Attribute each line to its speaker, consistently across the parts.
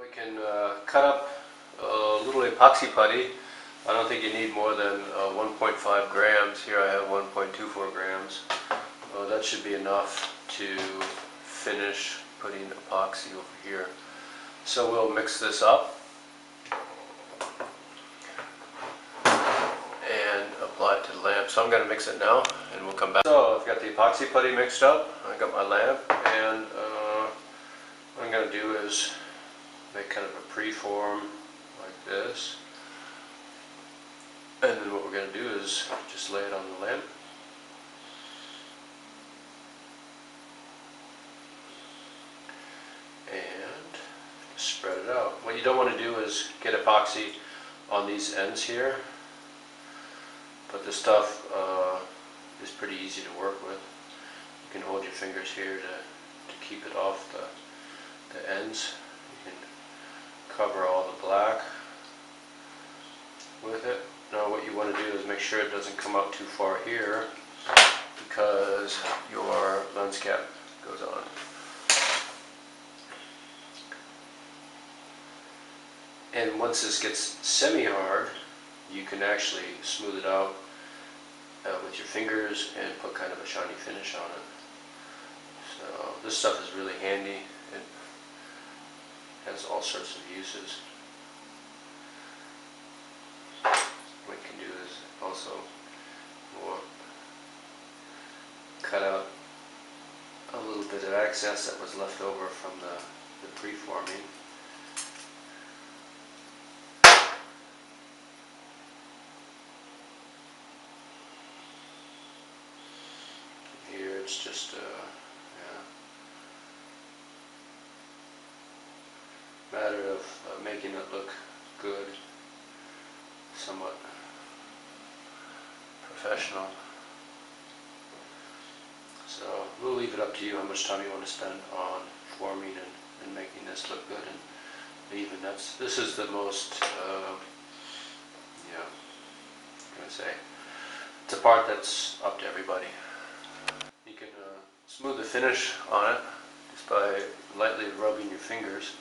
Speaker 1: We can cut up a little epoxy putty. I don't think you need more than 1.5 grams. Here I have 1.24 grams. That should be enough to finish putting epoxy over here. So we'll mix this up and apply it to the lamp. So I'm going to mix it now and we'll come back. So I've got the epoxy putty mixed up. I got my lamp, and what I'm going to do is make kind of a preform like this. And then what we're going to do is just lay it on the lamp. And spread it out. What you don't want to do is get epoxy on these ends here. But this stuff is pretty easy to work with. You can hold your fingers here to keep it off the ends. You can cover all the black with it. Now what you want to do is make sure it doesn't come out too far here, because your lens cap goes on. And once this gets semi-hard, you can actually smooth it out with your fingers and put kind of a shiny finish on it. So this stuff is really handy. It has all sorts of uses. What you can do is also cut out a little bit of excess that was left over from the preforming. Here it's just matter of making it look good, somewhat professional. So we'll leave it up to you how much time you want to spend on forming and making this look good and even. This is the most, what can I say? It's a part that's up to everybody. You can smooth the finish on it just by lightly rubbing your fingers.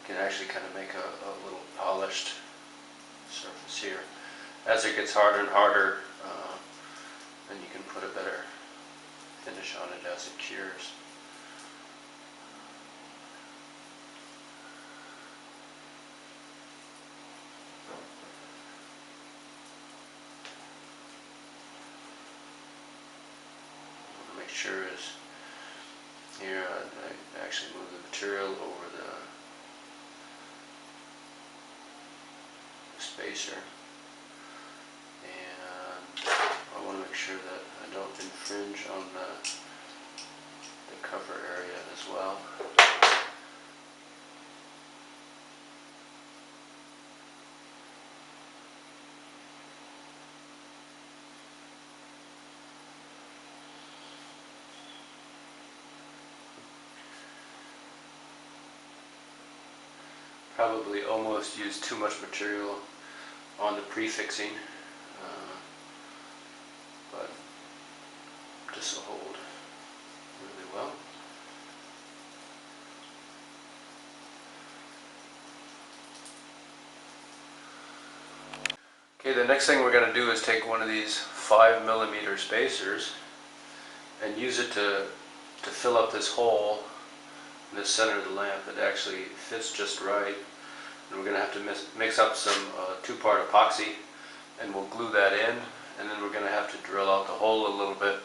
Speaker 1: You can actually kind of make a little polished surface here. As it gets harder and harder, then you can put a better finish on it as it cures. Make sure is here I actually move the material over the spacer, and I want to make sure that I don't infringe on the cover area as well. Probably almost used too much material on the prefixing, but this will hold really well. Okay, the next thing we're going to do is take one of these 5mm spacers and use it to fill up this hole in the center of the lamp. It actually fits just right. And we're going to have to mix up some 2-part epoxy, and we'll glue that in, and then we're going to have to drill out the hole a little bit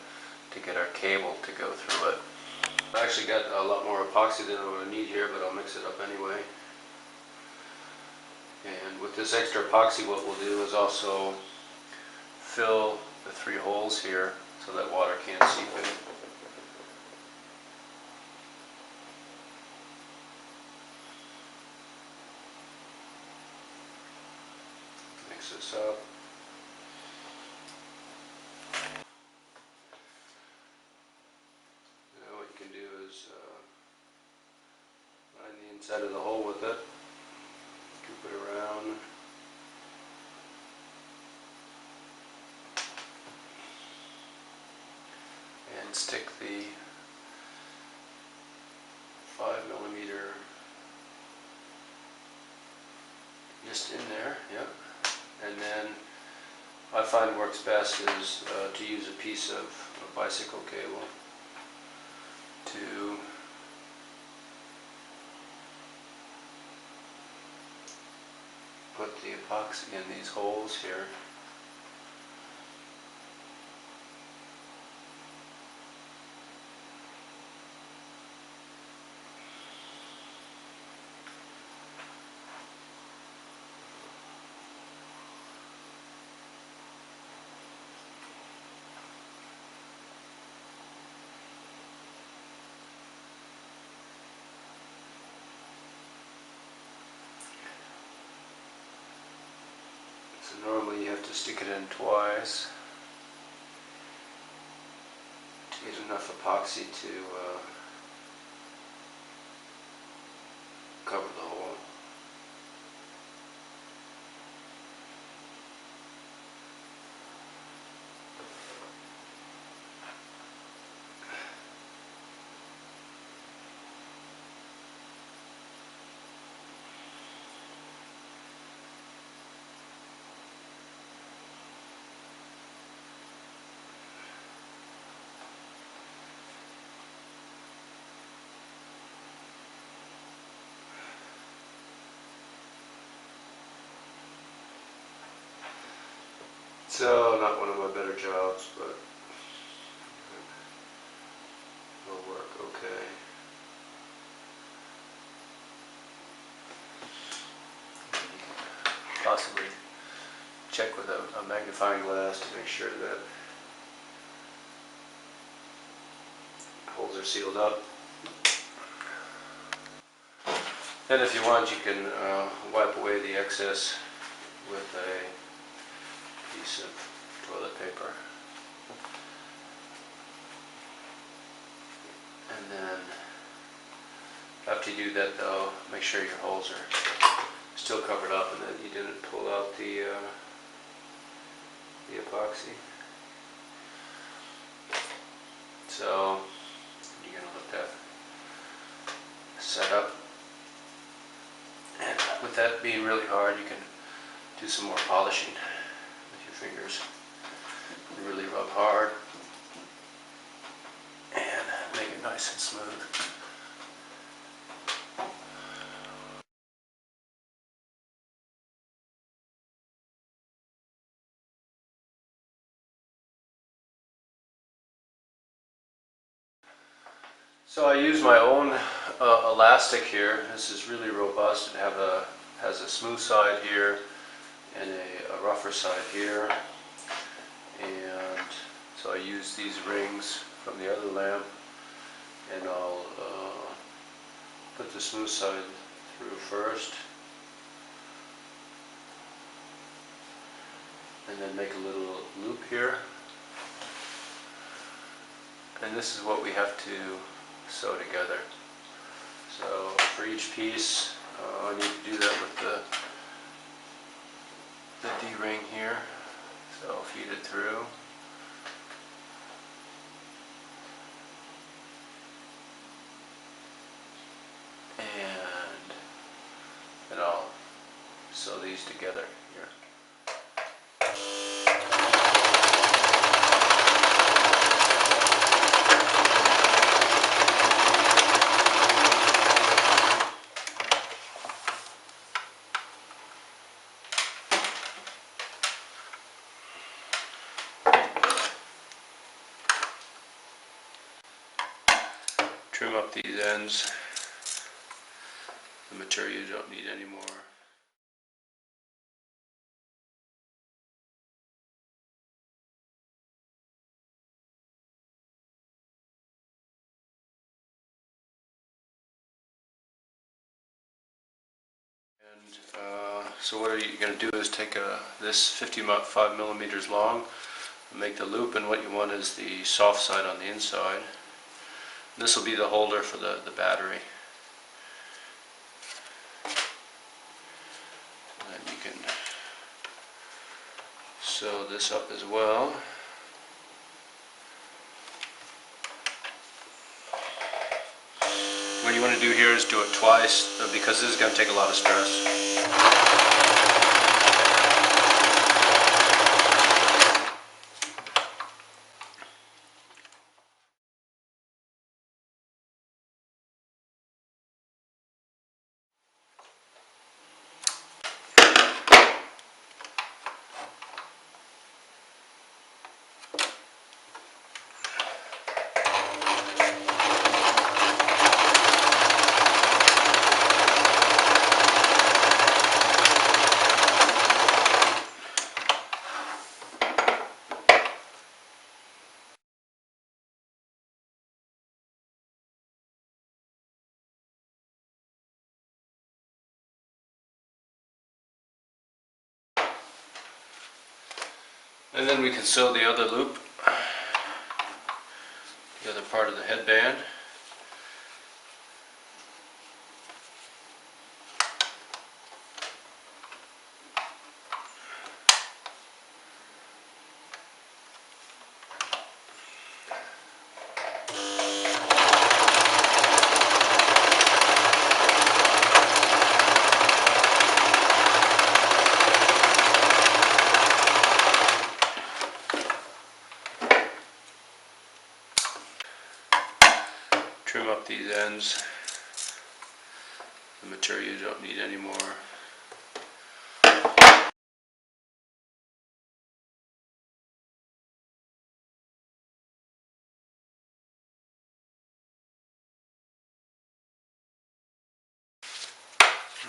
Speaker 1: to get our cable to go through it. I've actually got a lot more epoxy than I'm going to need here, but I'll mix it up anyway. And with this extra epoxy, what we'll do is also fill the 3 holes here so that water can't seep in. Mix this up. Now what you can do is line the inside of the hole with it, scoop it around, and stick the just in there, yep. And then I find works best is to use a piece of bicycle cable to put the epoxy in these holes here. So normally you have to stick it in twice to get enough epoxy to cover the hole. So, not one of my better jobs, but it'll work okay. Possibly check with a magnifying glass to make sure that holes are sealed up. Then if you want, you can wipe away the excess with a piece of toilet paper. And then after you do that though, make sure your holes are still covered up and that you didn't pull out the epoxy. So you're going to let that set up. And with that being really hard, you can do some more polishing with your fingers. Really rub hard and make it nice and smooth. So I use my own elastic here. This is really robust. It has a smooth side here and a rougher side here. And so I use these rings from the other lamp, and I'll put the smooth side through first, and then make a little loop here. And this is what we have to sew together. So for each piece, I need to do that with the D-ring here. So feed it through. And then I'll sew these together here. Trim up these ends, the material you don't need anymore. And so what you're going to do is take this 55 millimeters long and make the loop, and what you want is the soft side on the inside. This will be the holder for the battery. And then you can sew this up as well. What you want to do here is do it twice because this is going to take a lot of stress. And then we can sew the other loop, the other part of the headband. Trim up these ends, the material you don't need anymore.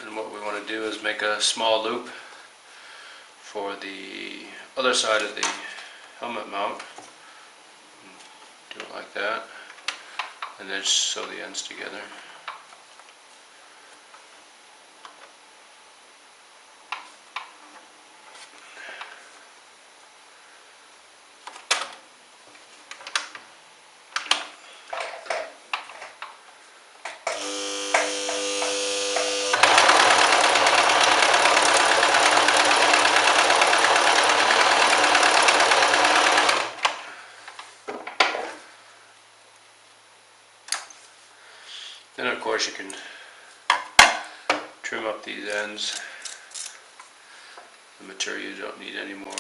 Speaker 1: And what we want to do is make a small loop for the other side of the helmet mount. Do it like that, and then sew the ends together. Then of course you can trim up these ends, the material you don't need anymore.